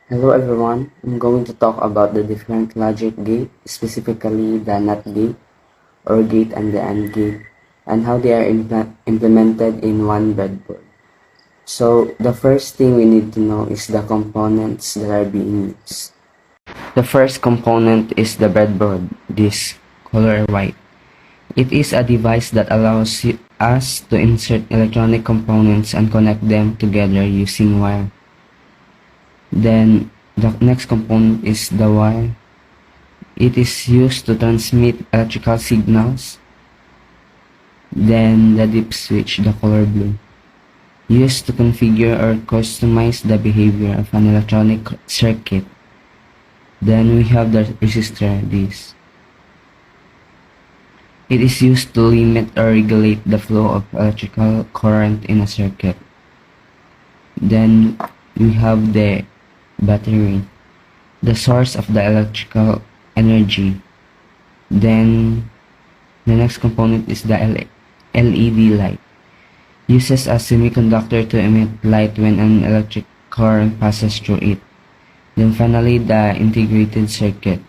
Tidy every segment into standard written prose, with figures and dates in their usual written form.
Hello everyone, I'm going to talk about the different logic gate, specifically the NOT gate, OR gate, and the AND gate, and how they are implemented in one breadboard. So the first thing we need to know is the components that are being used. The first component is the breadboard, this color white. It is a device that allows us to insert electronic components and connect them together using wire. Then the next component is the wire. It is used to transmit electrical signals. Then the dip switch, the color blue, used to configure or customize the behavior of an electronic circuit. Then we have the resistor, this. It is used to limit or regulate the flow of electrical current in a circuit. Then we have the battery, the source of the electrical energy. Then the next component is the LED light. Uses a semiconductor to emit light when an electric current passes through it. Then finally, the integrated circuit.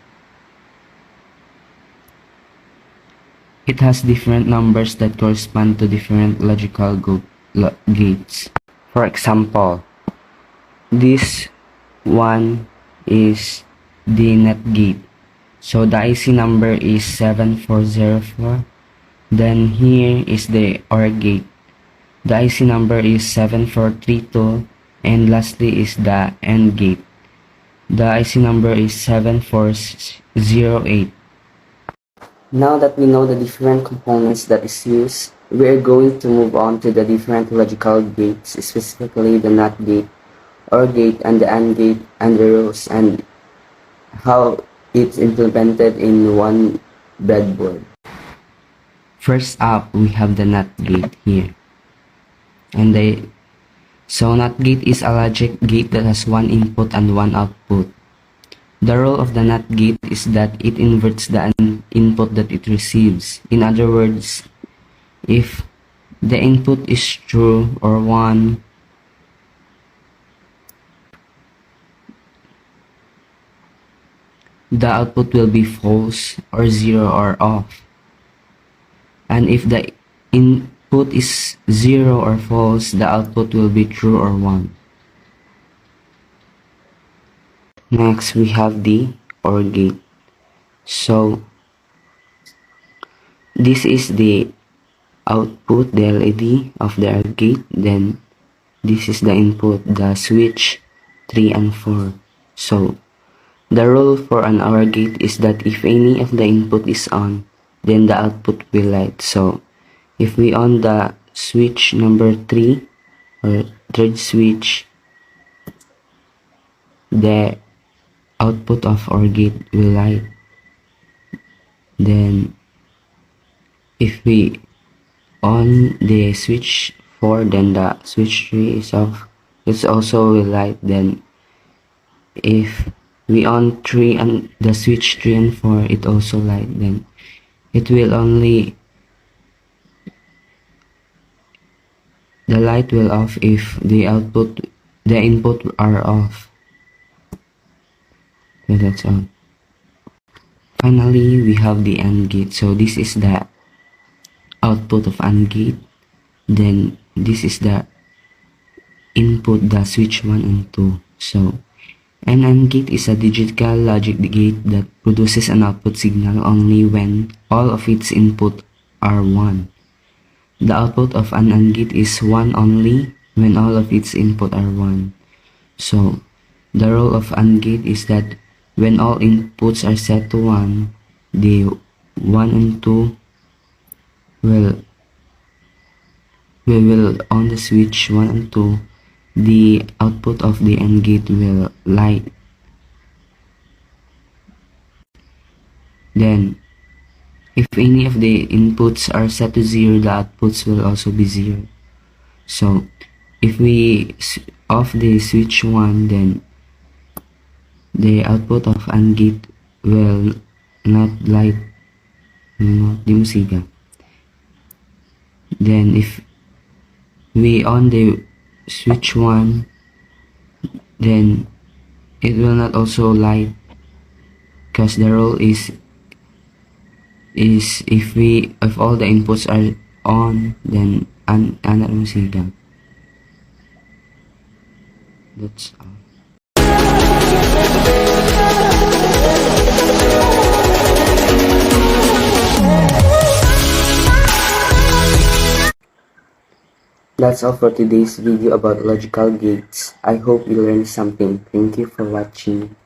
It has different numbers that correspond to different logical gates. For example, this one is the NOT gate. So the IC number is 7404. Then here is the OR gate. The IC number is 7432. And lastly is the AND gate. The IC number is 7408. Now that we know the different components that is used, we are going to move on to the different logical gates, specifically the NOT gate, OR gate, and the AND gate, and the rules and how it's implemented in one breadboard. First up, we have the NOT gate here. So NOT gate is a logic gate that has one input and one output. The role of the NOT gate is that it inverts the input that it receives. In other words, if the input is true or 1, the output will be false or 0 or off. And if the input is 0 or false, the output will be true or 1. Next, we have the OR gate. So this is the output, the LED of the OR gate. Then this is the input, the switch 3 and 4. So the rule for an OR gate is that if any of the input is on, then the output will light. So if we on the switch number 3 or third switch, the output of OR gate will light. Then if we on the switch 4, then the switch 3 is off. It's also will light. Then if we on 3 and the switch 3 and 4, it also light. Then it will only, the light will off if the input are off. So that's all. Finally, we have the AND gate. So this is the output of AND gate. Then this is the input, the switch 1 and 2. So an AND gate is a digital logic gate that produces an output signal only when all of its input are 1. The output of an AND gate is 1 only when all of its input are 1. So the role of AND gate is that when all inputs are set to 1, the 1 and 2 will on the switch 1 and 2, the output of the AND gate will light. Then if any of the inputs are set to 0, the outputs will also be 0. So if we off the switch 1, then the output of AND gate will not light, di musiga. Then if we on the switch 1, then It will not also light because the rule is if all the inputs are on, then anak mo signal. That's all. That's all for today's video about logical gates. I hope you learned something. Thank you for watching.